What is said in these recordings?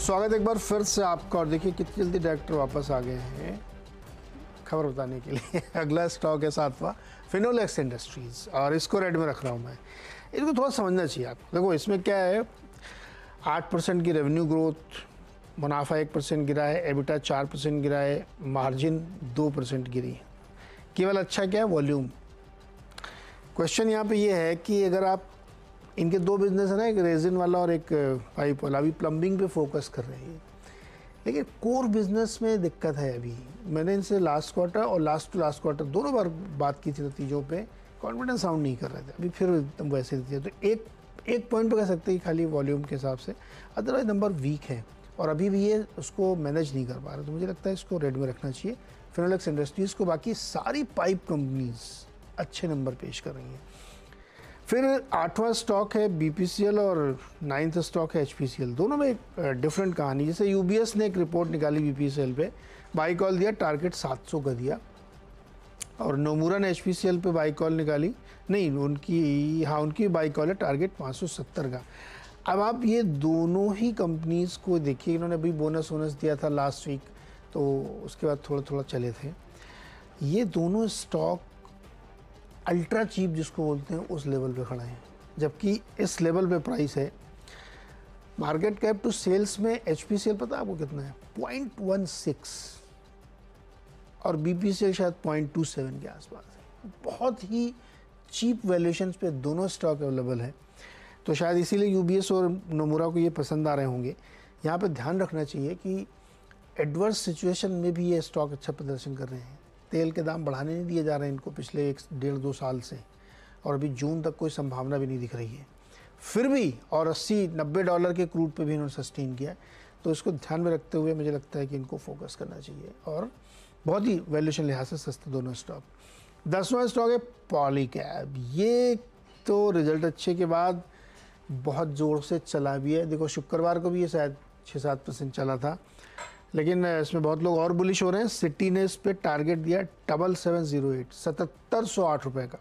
स्वागत एक बार फिर से आपका। और देखिए कितनी जल्दी डायरेक्टर वापस आ गए हैं खबर बताने के लिए। अगला स्टॉक है 7वां फिनोलेक्स इंडस्ट्रीज़, और इसको रेड में रख रहा हूँ मैं। इसको थोड़ा समझना चाहिए आपको। देखो इसमें क्या है, 8% की रेवेन्यू ग्रोथ, मुनाफा 1% गिरा है, एबिटा 4% गिरा है, मार्जिन 2% गिरी है। केवल अच्छा क्या है, वॉल्यूम। क्वेश्चन यहाँ पे ये है कि अगर आप इनके दो बिजनेस है ना, एक रेजिन वाला और एक पाइप वाला, अभी प्लम्बिंग पे फोकस कर रहे हैं, लेकिन कोर बिजनेस में दिक्कत है। अभी मैंने इनसे लास्ट क्वार्टर और लास्ट टू लास्ट क्वार्टर दोनों बार बात की थी नतीजों पे, कॉन्फिडेंस साउंड नहीं कर रहे थे। अभी फिर एकदम वैसे दिए, तो एक पॉइंट पे कह सकते हैं खाली वॉल्यूम के हिसाब से, अदरवाइज नंबर वीक है और अभी भी ये उसको मैनेज नहीं कर पा रहे। तो मुझे लगता है इसको रेड में रखना चाहिए फिनोलेक्स इंडस्ट्रीज़ को। बाकी सारी पाइप कंपनीज अच्छे नंबर पेश कर रही हैं। फिर 8वां स्टॉक है BPCL और 9th स्टॉक है HPCL। दोनों में एक डिफरेंट कहानी। जैसे UBS ने एक रिपोर्ट निकाली BPCL पे, बाई कॉल दिया, टारगेट 700 का दिया, और नोमुरा ने HPCL पे बाई कॉल निकाली, नहीं उनकी बाई कॉल है, टारगेट 570 का। अब आप ये दोनों ही कंपनीज़ को देखिए, इन्होंने अभी बोनस दिया था लास्ट वीक, तो उसके बाद थोड़ा चले थे। ये दोनों स्टॉक अल्ट्रा चीप जिसको बोलते हैं उस लेवल पे खड़े हैं, जबकि इस लेवल पे प्राइस है। मार्केट कैप टू सेल्स में HPCL पता है आपको कितना है, 0.16, और BPCL शायद 0.27 के आसपास है। बहुत ही चीप वैल्यूएशंस पे दोनों स्टॉक अवेलेबल है, तो शायद इसीलिए UBS और नोमुरा को ये पसंद आ रहे होंगे। यहाँ पे ध्यान रखना चाहिए कि एडवर्स सिचुएशन में भी ये स्टॉक अच्छा प्रदर्शन कर रहे हैं। तेल के दाम बढ़ाने नहीं दिए जा रहे हैं इनको पिछले 1.5-2 साल से, और अभी जून तक कोई संभावना भी नहीं दिख रही है फिर भी, और $80-90 के क्रूड पे भी इन्होंने सस्टेन किया है। तो इसको ध्यान में रखते हुए मुझे लगता है कि इनको फोकस करना चाहिए, और बहुत ही वैल्यूएशन लिहाज से सस्ते दोनों स्टॉक। 10वां स्टॉक है पॉलीकैब। ये तो रिजल्ट अच्छे के बाद बहुत ज़ोर से चला भी है। देखो शुक्रवार को भी ये शायद 6-7% चला था, लेकिन इसमें बहुत लोग और बुलिश हो रहे हैं। सिटी ने इस पे टारगेट दिया 7708, 7708 रुपये का।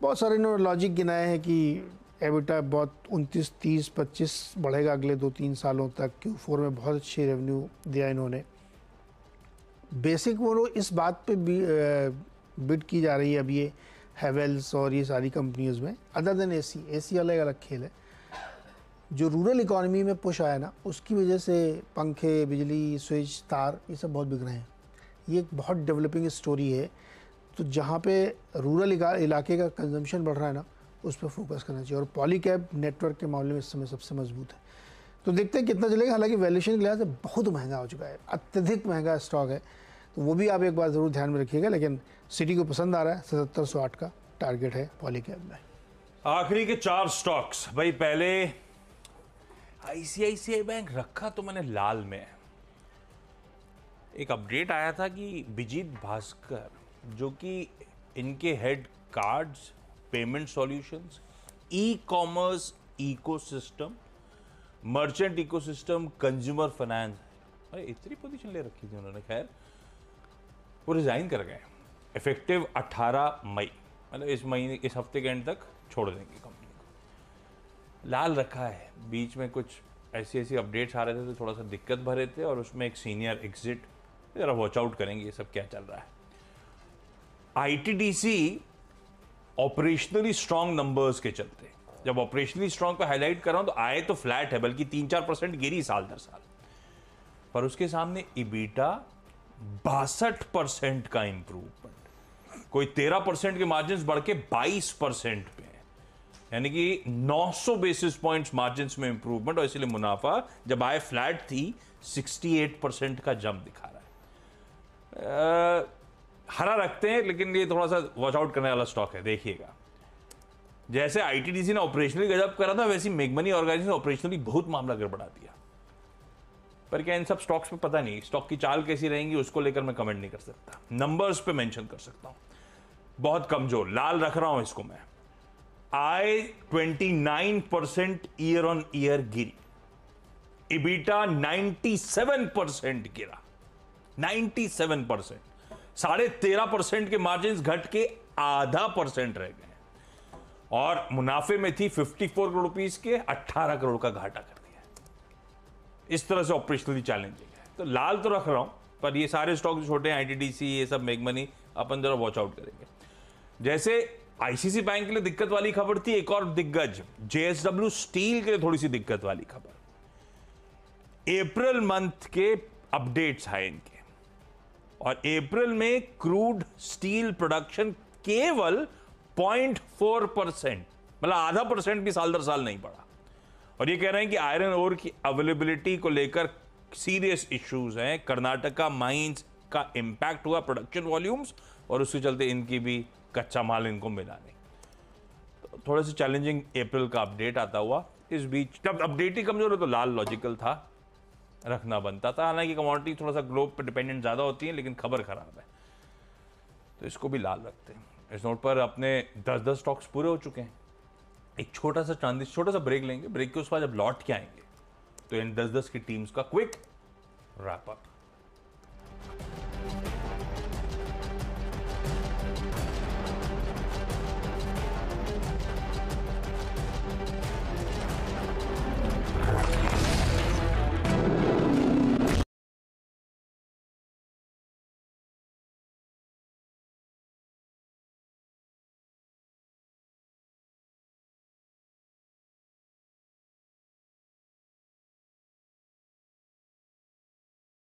बहुत सारे इन्होंने लॉजिक गिनाए हैं कि एबिटा बहुत 29, 30, 25 बढ़ेगा अगले 2-3 सालों तक। Q4 में बहुत अच्छी रेवेन्यू दिया इन्होंने। बेसिक वो इस बात पे बिड की जा रही है अभी ये हैवेल्स और ये सारी कंपनीज में, अदर देन AC अलग अलग खेल है। जो रूरल इकोनॉमी में पुश आया ना, उसकी वजह से पंखे, बिजली, स्विच, तार, ये सब बहुत बिक रहे हैं। ये एक बहुत डेवलपिंग स्टोरी है। तो जहाँ पे रूरल इलाके का कंजम्पशन बढ़ रहा है ना, उस पर फोकस करना चाहिए। और पॉलीकैब नेटवर्क के मामले में इस समय सबसे मजबूत है। तो देखते हैं कितना चलेगा। हालांकि वैल्यूएशन के लिहाज से बहुत महंगा हो चुका है, अत्यधिक महंगा स्टॉक है, तो वो भी आप एक बार ज़रूर ध्यान में रखिएगा। लेकिन सिटी को पसंद आ रहा है, 7708 का टारगेट है पॉलीकैब में। आखिरी के 4 स्टॉक्स भाई। पहले ICICI बैंक रखा तो मैंने लाल में। एक अपडेट आया था कि विजीत भास्कर, जो कि इनके head cards, payment solutions, ecommerce ecosystem, merchant ecosystem, consumer finance, अरे इतनी पोजीशन ले रखी थी उन्होंने। खैर वो रिजाइन कर गए इफेक्टिव 18 मई, मतलब इस महीने, इस हफ्ते के एंड तक छोड़ देंगे कंपनी को। लाल रखा है। बीच में कुछ ऐसी अपडेट्स आ रहे थे तो थोड़ा सा दिक्कत भरे थे, और उसमें एक सीनियर एग्जिट, जरा वॉच आउट करेंगे ये सब क्या चल रहा है। ITDC ऑपरेशनली स्ट्रांग नंबर्स के चलते, जब ऑपरेशनली स्ट्रांग पे हाईलाइट कर रहा हूं तो आए तो फ्लैट है, बल्कि 3-4% गिरी साल दर साल, पर उसके सामने EBITDA 62% का इंप्रूवमेंट, कोई 13% के मार्जिन बढ़ के 22% पे, यानी कि 900 बेसिस पॉइंट्स मार्जिन में इंप्रूवमेंट। और इसलिए मुनाफा जब आए फ्लैट थी, 68% का जंप दिखा रहा है। हरा रखते हैं, लेकिन ये थोड़ा सा वॉच आउट करने वाला स्टॉक है, देखिएगा। जैसे ITDC ने ऑपरेशनली गजब करा था, वैसे मेगमनी ऑर्गेनाइजेशन ऑपरेशनली बहुत मामला गड़बड़ा दिया। पर क्या इन सब स्टॉक्स पे पता नहीं, स्टॉक की चाल कैसी रहेंगी उसको लेकर मैं कमेंट नहीं कर सकता, नंबर्स पे मेंशन कर सकता हूं। बहुत कमजोर लाल रख रहा हूं इसको मैं। आय 29% year on year Giri, EBITDA 97% गिरा, 97%, 13.5% के मार्जिन घट के 0.5% रह गए, और मुनाफे में थी 54 करोड़ रुपीस के, 18 करोड़ का घाटा कर दिया। इस तरह से ऑपरेशनली चैलेंजिंग है। तो लाल तो रख रहा हूं, पर ये सारे स्टॉक जो छोटे हैं, आईटीडीसी, ये सब मेक मनी, अपन जरा वॉच आउट करेंगे। जैसे आईसीसी बैंक के लिए दिक्कत वाली खबर थी, एक और दिग्गज जेएसडब्ल्यू स्टील के लिए थोड़ी सी दिक्कत वाली खबर। अप्रैल मंथ के अपडेट्स आए इनके, और अप्रैल में क्रूड स्टील प्रोडक्शन केवल 0.4%, मतलब आधा % भी साल दर साल नहीं बढ़ा। और ये कह रहे हैं कि आयरन ओर की अवेलेबिलिटी को लेकर सीरियस इश्यूज हैं। कर्नाटका माइंस का इंपैक्ट हुआ प्रोडक्शन वॉल्यूम्स, और उसके चलते इनकी भी कच्चा माल इनको मिला नहीं। तो थोड़ा सा चैलेंजिंग अप्रैल का अपडेट आता हुआ। इस बीच जब अपडेट ही कमजोर है तो लाल लॉजिकल था, रखना बनता था। हालांकि कमोडिटी थोड़ा सा ग्लोब पर डिपेंडेंट ज्यादा होती है, लेकिन खबर खराब है तो इसको भी लाल रखते हैं। इस नोट पर अपने 10-10 स्टॉक्स पूरे हो चुके हैं। एक छोटा सा ब्रेक लेंगे। ब्रेक के उसके बाद जब लौट के आएंगे तो इन 10-10 की टीम्स का क्विक रैप अप।